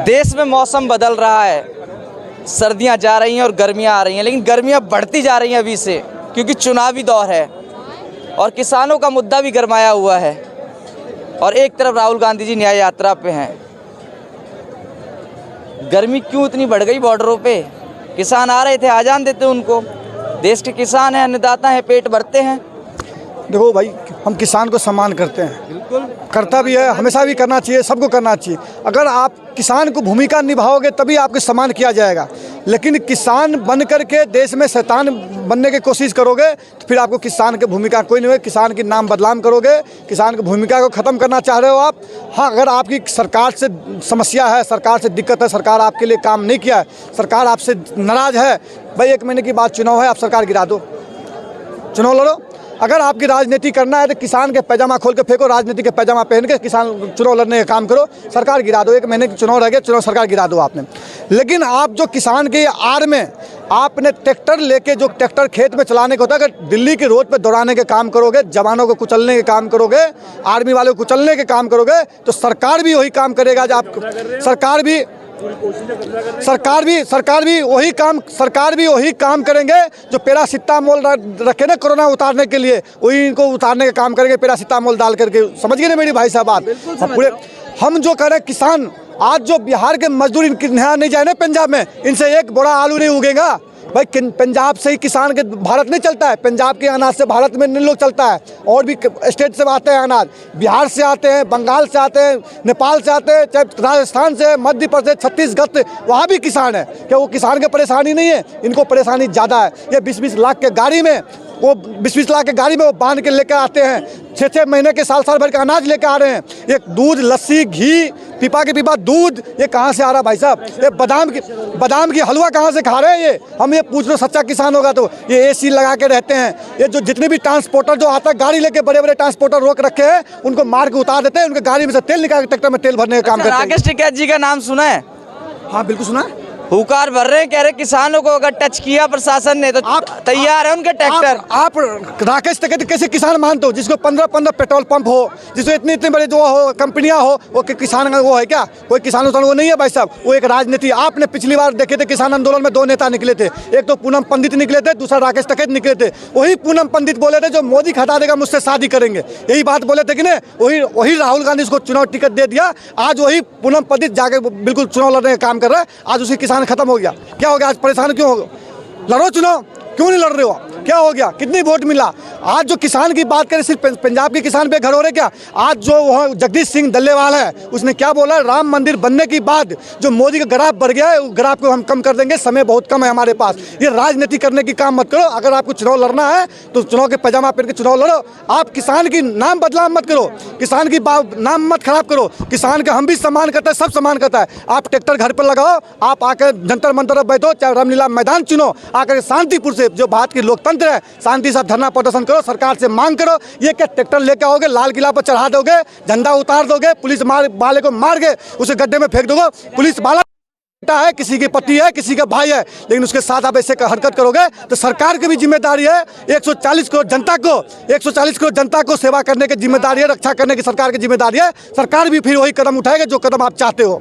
देश में मौसम बदल रहा है, सर्दियां जा रही हैं और गर्मियां आ रही हैं, लेकिन गर्मियां बढ़ती जा रही हैं अभी से, क्योंकि चुनावी दौर है और किसानों का मुद्दा भी गरमाया हुआ है। और एक तरफ राहुल गांधी जी न्याय यात्रा पे हैं। गर्मी क्यों इतनी बढ़ गई बॉर्डरों पे? किसान आ रहे थे, आ जान देते उनको। देश के किसान हैं, अन्नदाता हैं, पेट भरते हैं। देखो भाई, हम किसान को सम्मान करते हैं, बिल्कुल करता भी है, हमेशा भी करना चाहिए, सबको करना चाहिए। अगर आप किसान को भूमिका निभाओगे तभी आपको सम्मान किया जाएगा। लेकिन किसान बन करके देश में शैतान बनने की कोशिश करोगे तो फिर आपको किसान की भूमिका कोई नहीं होगी। किसान की नाम बदनाम करोगे, किसान की भूमिका को ख़त्म करना चाह रहे हो आप। हाँ, अगर आपकी सरकार से समस्या है, सरकार से दिक्कत है, सरकार आपके लिए काम नहीं किया है, सरकार आपसे नाराज़ है, भाई 1 महीने की बाद चुनाव है, आप सरकार गिरा दो, चुनाव लड़ो। अगर आपकी राजनीति करना है तो किसान के पैजामा खोल के फेंको, राजनीति के पैजामा पहन के किसान चुनाव लड़ने का काम करो, सरकार गिरा दो। 1 महीने के चुनाव रह गए, चुनाव सरकार गिरा दो आपने। लेकिन आप जो किसान के आड़ में आपने ट्रैक्टर लेके, जो ट्रैक्टर खेत में चलाने को होता है, अगर दिल्ली की रोड पे दौड़ाने के काम करोगे, जवानों को कुचलने के काम करोगे, आर्मी वालों को कुचलने के काम करोगे, तो सरकार भी वही काम करेगा। जो आप सरकार भी वही काम करेंगे जो पैरासिटामोल रखे ना कोरोना उतारने के लिए, वही इनको उतारने का काम करेंगे पैरासिटामोल डाल करके। समझ गए ना मेरी भाई साहब बात? हम जो कह रहे हैं, किसान आज जो बिहार के मजदूर इनके यहाँ नहीं जाए ना पंजाब में, इनसे एक बोरा आलू नहीं उगेगा भाई। पंजाब से ही किसान के भारत नहीं चलता है, पंजाब के अनाज से भारत में नहीं लोग चलता है। और भी स्टेट से आते हैं अनाज, बिहार से आते हैं, बंगाल से आते हैं, नेपाल से आते हैं, चाहे राजस्थान से, मध्य प्रदेश, छत्तीसगढ़ से, वहाँ भी किसान है। क्या वो किसान की परेशानी नहीं है? इनको परेशानी ज़्यादा है। ये 20-20 लाख के गाड़ी में, वो 20-20 लाख के गाड़ी में वो बांध के लेकर आते हैं, 6-6 महीने के, साल भर का अनाज लेकर आ रहे हैं। ये दूध, लस्सी, घी, पीपा के पीपा दूध, ये कहाँ से आ रहा भाई साहब? ये बादाम की हलवा कहाँ से खा रहे हैं ये? हम ये पूछ लो, सच्चा किसान होगा तो। ये एसी लगा के रहते हैं। ये जो जितने भी ट्रांसपोर्टर जो आता है गाड़ी लेके, बड़े बड़े ट्रांसपोर्टर रोक रखे हैं, उनको मार के उतार देते हैं, उनके गाड़ी में से तेल निकाल के ट्रैक्टर में तेल भरने का काम करते हैं। राकेश टिकैत जी का नाम सुना है? हाँ बिल्कुल सुना है। हुकार भर रहे हैं, कह रहे किसानों को अगर टच किया प्रशासन ने तो आप तैयार है उनके ट्रैक्टर। आप राकेश टिकैत कैसे किसान मानते हो? जिसको 15-15 पेट्रोल पंप हो, जिसको इतने बड़े जो हो कंपनियां हो, वो किसान वो है क्या? कोई किसान वो नहीं है भाई साहब। वो एक राजनीति। आपने पिछली बार देखे थे किसान आंदोलन में 2 नेता निकले थे, एक तो पूनम पंडित निकले थे, दूसरा राकेश टिकैत निकले थे। वही पूनम पंडित बोले थे जो मोदी हटा देगा मुझसे शादी करेंगे, यही बात बोले थे कि नहीं? वही राहुल गांधी को चुनाव टिकट दे दिया। आज वही पूनम पंडित जाके बिल्कुल चुनाव लड़ने का काम कर रहा है। आज उसी किसान खत्म हो गया। क्या हो गया? आज परेशान क्यों हो? लड़ो चुनाव, क्यों नहीं लड़ रहे हो? क्या हो गया? कितनी वोट मिला? आज जो किसान की बात करें, सिर्फ पंजाब के किसान पे घर हो रहे क्या? आज जो वहाँ जगदीश सिंह डल्लेवाल है, उसने क्या बोला? राम मंदिर बनने के बाद जो मोदी का ग्राफ बढ़ गया है, उस ग्राफ को हम कम कर देंगे, समय बहुत कम है हमारे पास। ये राजनीति करने की काम मत करो। अगर आपको चुनाव लड़ना है तो चुनाव के पैजामा पहन के चुनाव लड़ो। आप किसान की नाम बदनाम मत करो, किसान की नाम मत खराब करो। किसान का हम भी सम्मान करता है, सब सम्मान करता है। आप ट्रैक्टर घर पर लगाओ, आप आकर जंतर मंतर पर बैठो, चाहे रामलीला मैदान चुनो, आकर शांतिपुर से, जो भारत की लोकतंत्र है, शांति से धरना प्रदर्शन करो, सरकार से मांग करो। ये क्या ट्रैक्टर लेके आओगे, लाल किला पर चढ़ा दोगे, झंडा उतार दोगे, पुलिस वाले को मार के उसे गड्ढे में फेंक दोगे? पुलिस वाला है, किसी की पति है, किसी का भाई है, लेकिन उसके साथ आप ऐसे हरकत करोगे तो सरकार की भी जिम्मेदारी है। 140 करोड़ जनता को सेवा करने की जिम्मेदारी है, रक्षा करने की सरकार की जिम्मेदारी है। सरकार भी फिर वही कदम उठाएगा जो कदम आप चाहते हो।